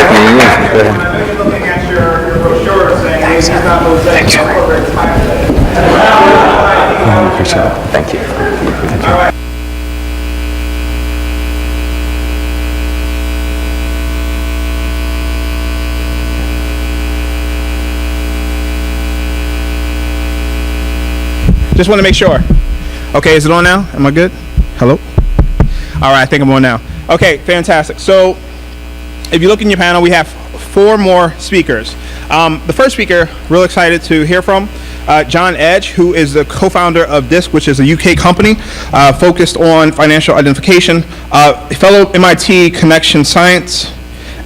Looking at your brochure saying these are not those that corporate time. Thank you. All right. Just want to make sure. Okay, is it on now? Am I good? Hello? All right, I think I'm on now. Okay, fantastic. So if you look in your panel, we have 4 more speakers. The first speaker, real excited to hear from, John Edge, who is the co-founder of DISC, which is a UK company focused on financial identification, fellow MIT Connection Science,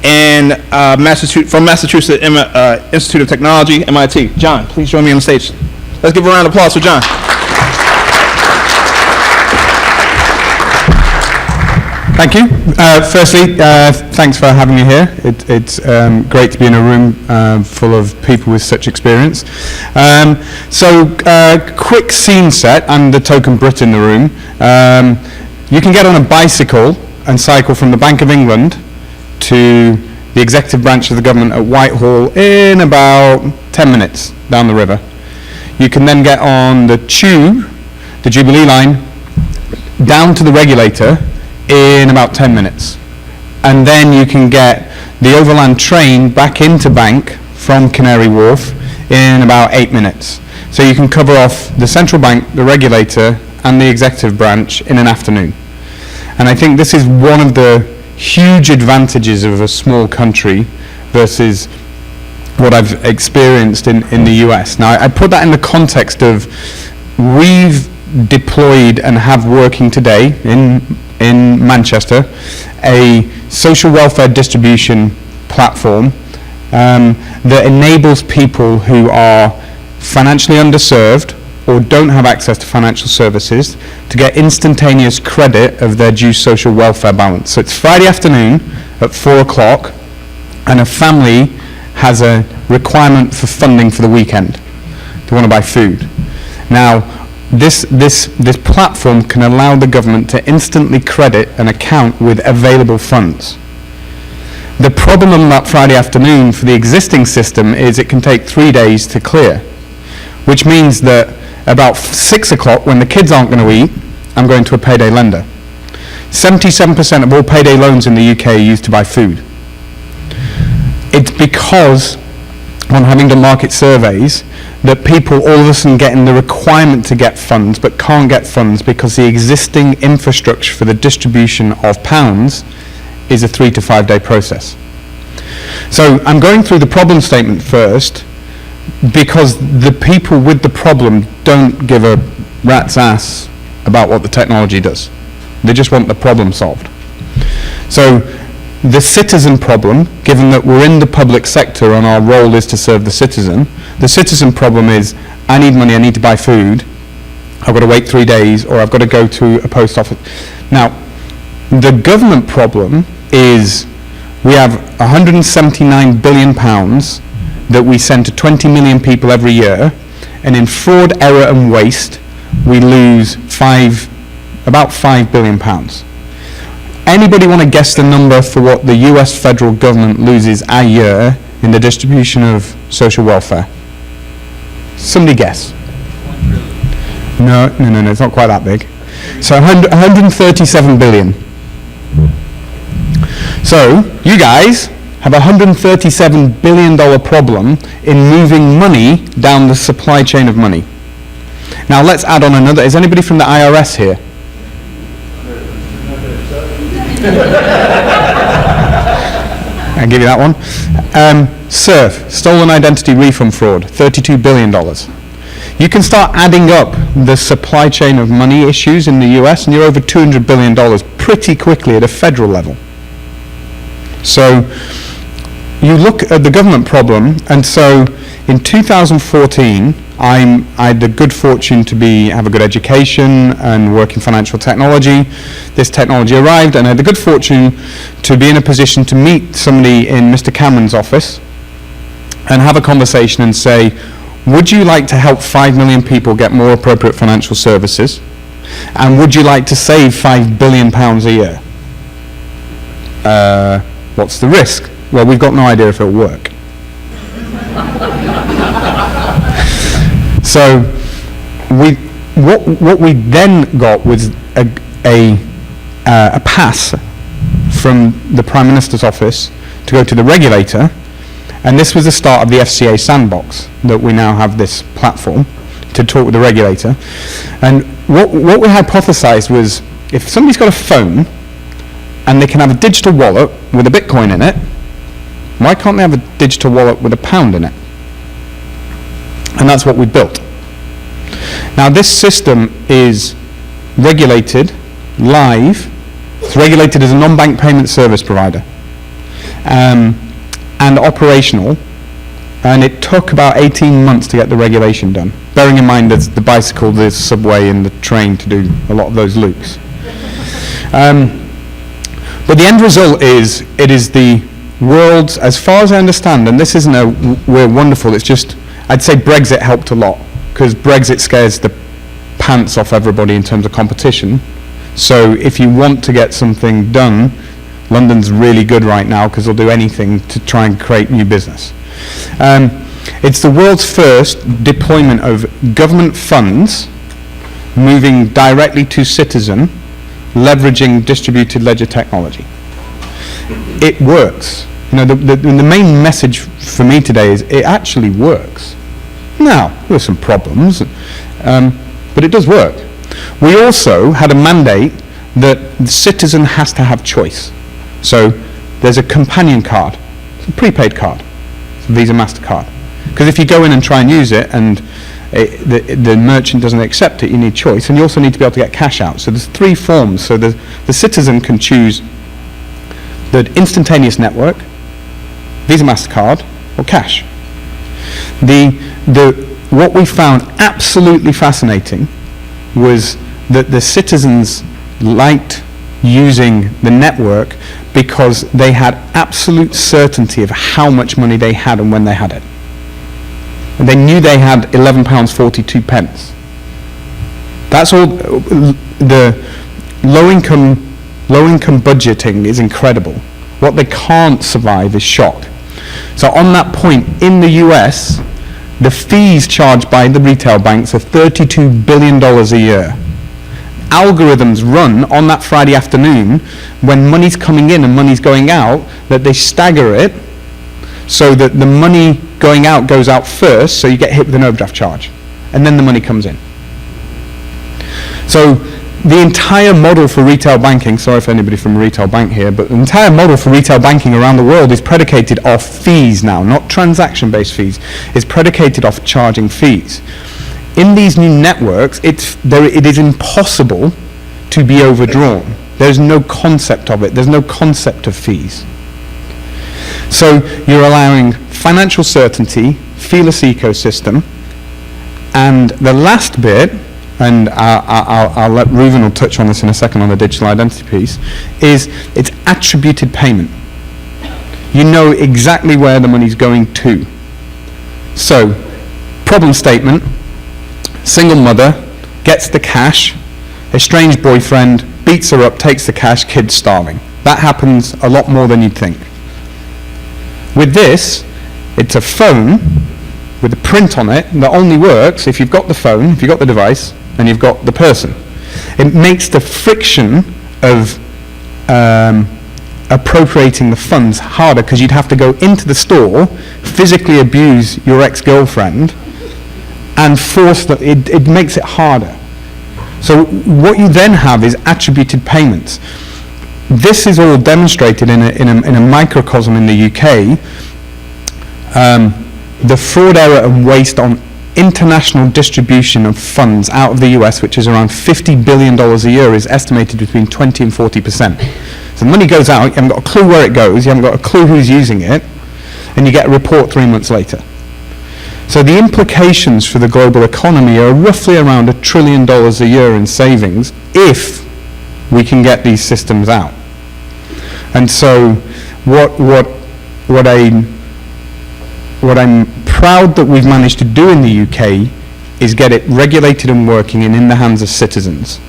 and from Massachusetts Institute of Technology, MIT. John, please join me on the stage. Let's give a round of applause for John. Thank you. Firstly, thanks for having me here. It's great to be in a room full of people with such experience. Quick scene set. I'm the token Brit in the room. You can get on a bicycle and cycle from the Bank of England to the executive branch of the government at Whitehall in about 10 minutes down the river. You can then get on the tube, the Jubilee line, down to the regulator in about 10 minutes. And then you can get the overland train back into Bank from Canary Wharf in about 8 minutes. So you can cover off the central bank, the regulator, and the executive branch in an afternoon. And I think this is one of the huge advantages of a small country versus what I've experienced in the US. Now, I put that in the context of we've deployed and have working today in Manchester a social welfare distribution platform that enables people who are financially underserved or don't have access to financial services to get instantaneous credit of their due social welfare balance. So it's Friday afternoon at 4 o'clock and a family has a requirement for funding for the weekend. They want to buy food. Now, this platform can allow the government to instantly credit an account with available funds. The problem on that Friday afternoon for the existing system is it can take 3 days to clear, which means that about 6 o'clock, when the kids aren't going to eat, I'm going to a payday lender. 77% of all payday loans in the UK are used to buy food. It's because, on having done market surveys, that people all of a sudden getting the requirement to get funds but can't get funds because the existing infrastructure for the distribution of pounds is a 3 to 5 day process. So I'm going through the problem statement first because the people with the problem don't give a rat's ass about what the technology does. They just want the problem solved. So the citizen problem, given that we're in the public sector and our role is to serve the citizen problem is, I need money, I need to buy food, I've got to wait 3 days, or I've got to go to a post office. Now, the government problem is we have £179 billion that we send to 20 million people every year, and in fraud, error and waste, we lose about £5 billion. Anybody want to guess the number for what the US federal government loses a year in the distribution of social welfare? Somebody guess. No, it's not quite that big. So 137 billion. So you guys have a $137 billion problem in moving money down the supply chain of money. Now let's add on another. Is anybody from the IRS here? I'll give you that one. SIRF, Stolen Identity Refund Fraud, $32 billion. You can start adding up the supply chain of money issues in the US and you're over $200 billion pretty quickly at a federal level. So you look at the government problem, and so in 2014, I had the good fortune to have a good education and work in financial technology. This technology arrived, and I had the good fortune to be in a position to meet somebody in Mr. Cameron's office and have a conversation and say, would you like to help 5 million people get more appropriate financial services? And would you like to save £5 billion a year? What's the risk? Well, we've got no idea if it'll work. So what we then got was a pass from the Prime Minister's office to go to the regulator, and this was the start of the FCA sandbox, that we now have this platform to talk with the regulator. And what we hypothesized was, if somebody's got a phone and they can have a digital wallet with a Bitcoin in it, why can't they have a digital wallet with a pound in it? And that's what we built. Now this system is regulated, live. It's regulated as a non-bank payment service provider, and operational, and it took about 18 months to get the regulation done, bearing in mind there's the bicycle, the subway and the train to do a lot of those loops. But the end result is, it is the world's, as far as I understand, and this isn't we're wonderful, it's just, I'd say Brexit helped a lot, because Brexit scares the pants off everybody in terms of competition. So if you want to get something done, London's really good right now, because they'll do anything to try and create new business. It's the world's first deployment of government funds moving directly to citizen, leveraging distributed ledger technology. It works. You know, the main message for me today is it actually works. Now, there are some problems, but it does work. We also had a mandate that the citizen has to have choice. So there's a companion card, it's a prepaid card, it's a Visa MasterCard. Because if you go in and try and use it and the merchant doesn't accept it, you need choice, and you also need to be able to get cash out. So there's 3 forms. So the citizen can choose the instantaneous network, Visa MasterCard, or cash. What we found absolutely fascinating was that the citizens liked using the network because they had absolute certainty of how much money they had and when they had it. And they knew they had £11.42. That's all. The low-income budgeting is incredible. What they can't survive is shock. So on that point, in the US, the fees charged by the retail banks are $32 billion a year. Algorithms run on that Friday afternoon when money's coming in and money's going out, that they stagger it so that the money going out goes out first, so you get hit with an overdraft charge, and then the money comes in. So the entire model for retail banking, sorry for anybody from a retail bank here, but the entire model for retail banking around the world is predicated off fees now, not transaction-based fees. It's predicated off charging fees. In these new networks, it is impossible to be overdrawn. There's no concept of it. There's no concept of fees. So you're allowing financial certainty, feeless ecosystem, and the last bit, and I'll let Reuven will touch on this in a second on the digital identity piece, is it's attributed payment. You know exactly where the money's going to. So, problem statement, single mother gets the cash, estranged boyfriend beats her up, takes the cash, kid's starving. That happens a lot more than you'd think. With this, it's a phone with a print on it that only works if you've got the phone, if you've got the device, and you've got the person. It makes the friction of appropriating the funds harder, because you'd have to go into the store, physically abuse your ex-girlfriend, and force that. It makes it harder. So what you then have is attributed payments. This is all demonstrated in a microcosm in the UK. The fraud, error and waste on international distribution of funds out of the US, which is around $50 billion a year, is estimated between 20 and 40%. So the money goes out, you haven't got a clue where it goes, you haven't got a clue who's using it, and you get a report 3 months later. So the implications for the global economy are roughly around $1 trillion a year in savings if we can get these systems out. And so what I'm proud that we've managed to do in the UK is get it regulated and working and in the hands of citizens.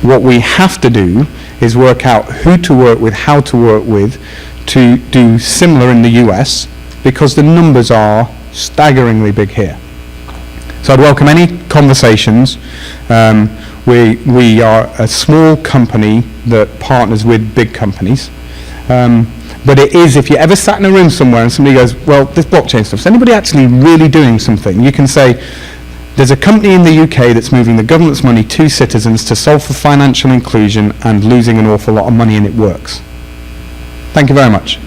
What we have to do is work out who to work with, how to work with, to do similar in the US because the numbers are staggeringly big here. So I'd welcome any conversations. We are a small company that partners with big companies. But it is, if you ever sat in a room somewhere and somebody goes, well, this blockchain stuff, is anybody actually really doing something? You can say, there's a company in the UK that's moving the government's money to citizens to solve for financial inclusion and losing an awful lot of money, and it works. Thank you very much.